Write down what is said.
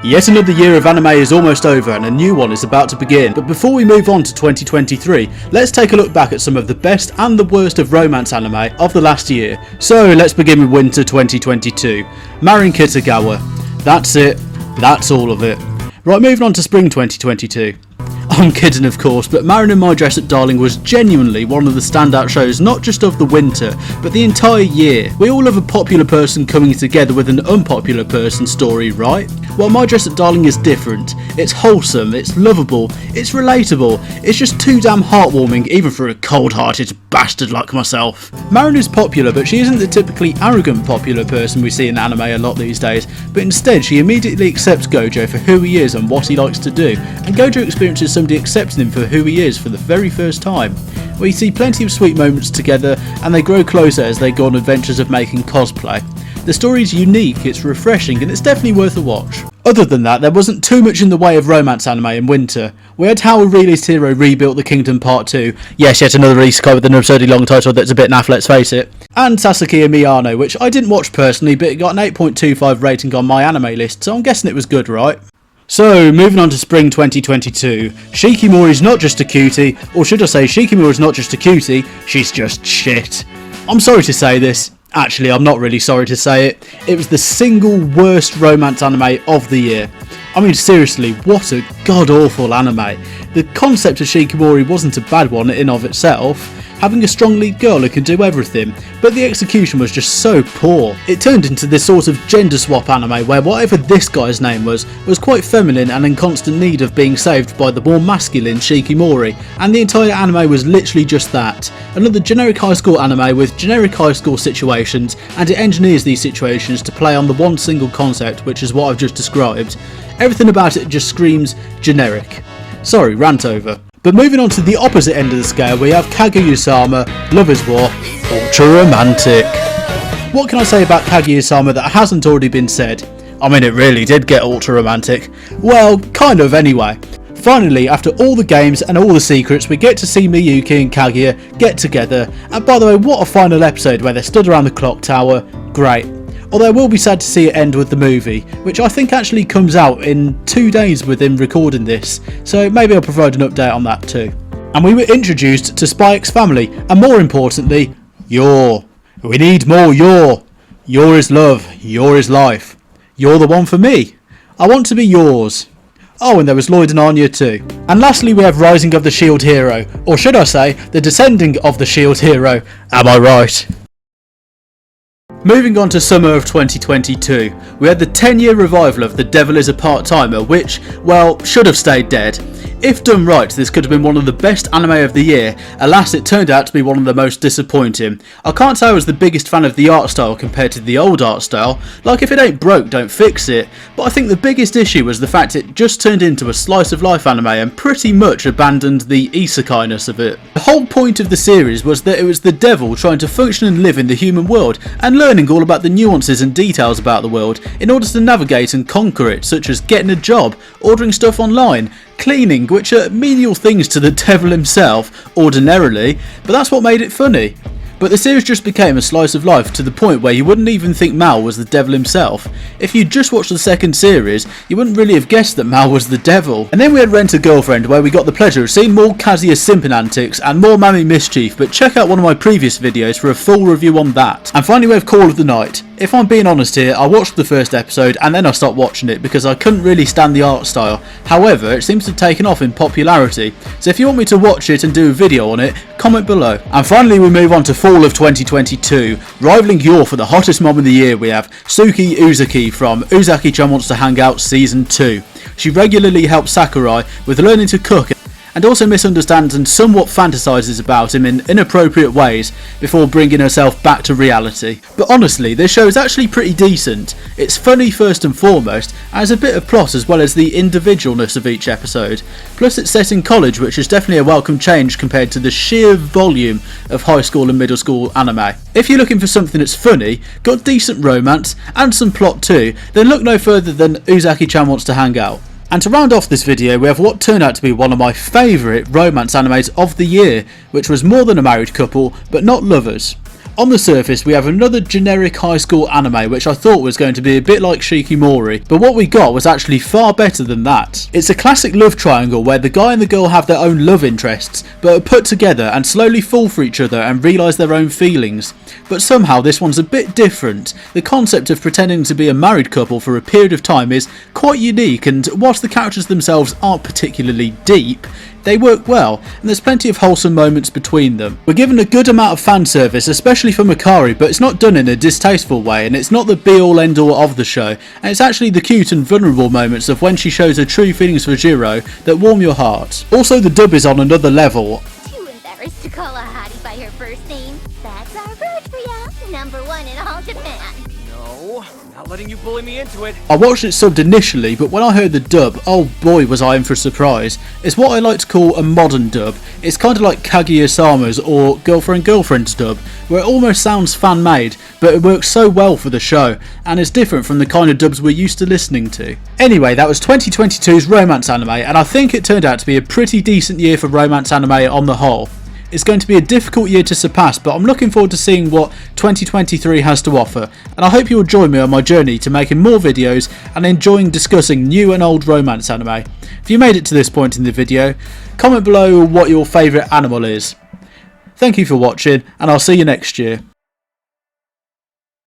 Yet another year of anime is almost over and a new one is about to begin, but before we move on to 2023, let's take a look back at some of the best and the worst of romance anime of the last year. So let's begin with winter 2022. Marin Kitagawa. That's it. That's all of it. Right, moving on to spring 2022. I'm kidding of course, but Marin and My Dress Up Darling was genuinely one of the standout shows not just of the winter, but the entire year. We all love a popular person coming together with an unpopular person story, right? Well, My Dress Up Darling is different. It's wholesome, it's lovable, it's relatable, it's just too damn heartwarming even for a cold-hearted bastard like myself. Marin is popular, but she isn't the typically arrogant popular person we see in anime a lot these days, but instead she immediately accepts Gojo for who he is and what he likes to do, and Gojo experiences somebody accepting him for who he is for the very first time. We see plenty of sweet moments together and they grow closer as they go on adventures of making cosplay. The story is unique, it's refreshing, and it's definitely worth a watch. Other than that, there wasn't too much in the way of romance anime in winter. We had How a Realist Hero Rebuilt the Kingdom Part 2, yes, yet another isekai with an absurdly long title that's a bit naff, let's face it, and Sasaki and Miyano, which I didn't watch personally, but it got an 8.25 rating on my anime list, so I'm guessing it was good, right? So, moving on to spring 2022, Shikimori's not just a cutie, or should I say Shikimori's not just a cutie, she's just shit. I'm sorry to say this. Actually, I'm not really sorry to say it. It was the single worst romance anime of the year. I mean, seriously, what a god-awful anime. The concept of Shikimori wasn't a bad one in of itself, having a strong lead girl who can do everything, but the execution was just so poor. It turned into this sort of gender swap anime where whatever this guy's name was quite feminine and in constant need of being saved by the more masculine Shikimori, and the entire anime was literally just that. Another generic high school anime with generic high school situations, and it engineers these situations to play on the one single concept, which is what I've just described. Everything about it just screams generic. Sorry, rant over. But moving on to the opposite end of the scale, we have Kaguya-sama, Love is War, Ultra Romantic. What can I say about Kaguya-sama that hasn't already been said? I mean, it really did get ultra romantic. Well, kind of anyway. Finally, after all the games and all the secrets, we get to see Miyuki and Kaguya get together, and by the way, what a final episode where they stood around the clock tower. Great. Although I will be sad to see it end with the movie, which I think actually comes out in 2 days with him recording this, so maybe I'll provide an update on that too. And we were introduced to Spy X Family, and more importantly, Yor. We need more Yor. Yor is love, Yor is life. You're the one for me. I want to be yours. Oh, and there was Lloyd and Anya too. And lastly we have Rising of the Shield Hero, or should I say, the Descending of the Shield Hero. Am I right? Moving on to summer of 2022, we had the 10-year revival of The Devil is a Part-Timer, which, well, should have stayed dead. If done right, this could have been one of the best anime of the year. Alas, it turned out to be one of the most disappointing. I can't say I was the biggest fan of the art style compared to the old art style, like if it ain't broke, don't fix it, but I think the biggest issue was the fact it just turned into a slice of life anime and pretty much abandoned the isekai-ness of it. The whole point of the series was that it was the devil trying to function and live in the human world, and learning all about the nuances and details about the world in order to navigate and conquer it, such as getting a job, ordering stuff online, cleaning, which are menial things to the devil himself, ordinarily, but that's what made it funny. But the series just became a slice of life to the point where you wouldn't even think Mal was the devil himself. If you just watched the second series, you wouldn't really have guessed that Mal was the devil. And then we had Rent a Girlfriend, where we got the pleasure of seeing more Kazuya simping antics and more Mami mischief, but check out one of my previous videos for a full review on that. And finally we have Call of the Night. If I'm being honest here, I watched the first episode and then I stopped watching it because I couldn't really stand the art style. However, it seems to have taken off in popularity, so if you want me to watch it and do a video on it, comment below. And finally we move on to fall of 2022. Rivaling Yor for the hottest mom of the year, we have Suki Uzaki from Uzaki-chan Wants to Hang Out Season 2. She regularly helps Sakurai with learning to cook and also misunderstands and somewhat fantasises about him in inappropriate ways before bringing herself back to reality. But honestly, this show is actually pretty decent. It's funny first and foremost, and has a bit of plot as well as the individualness of each episode. Plus it's set in college, which is definitely a welcome change compared to the sheer volume of high school and middle school anime. If you're looking for something that's funny, got decent romance, and some plot too, then look no further than Uzaki-chan Wants to Hang Out. And to round off this video, we have what turned out to be one of my favourite romance animes of the year, which was More Than a Married Couple, but not lovers. On the surface we have another generic high school anime which I thought was going to be a bit like Shikimori, but what we got was actually far better than that. It's a classic love triangle where the guy and the girl have their own love interests, but are put together and slowly fall for each other and realise their own feelings. But somehow this one's a bit different. The concept of pretending to be a married couple for a period of time is quite unique, and whilst the characters themselves aren't particularly deep, they work well, and there's plenty of wholesome moments between them. We're given a good amount of fan service, especially for Makari, but it's not done in a distasteful way, and it's not the be-all end-all of the show, and it's actually the cute and vulnerable moments of when she shows her true feelings for Jiro that warm your heart. Also, the dub is on another level. Too embarrassed to call a hottie by her first name. That's our bird for ya. #1 in all Japan. No, I'm not letting you bully me into it. I watched it subbed initially, but when I heard the dub, oh boy was I in for a surprise. It's what I like to call a modern dub. It's kind of like Kaguya-sama's or Girlfriend's dub, where it almost sounds fan-made, but it works so well for the show, and is different from the kind of dubs we're used to listening to. Anyway, that was 2022's romance anime, and I think it turned out to be a pretty decent year for romance anime on the whole. It's going to be a difficult year to surpass, but I'm looking forward to seeing what 2023 has to offer, and I hope you'll join me on my journey to making more videos and enjoying discussing new and old romance anime. If you made it to this point in the video, comment below what your favourite animal is. Thank you for watching, and I'll see you next year.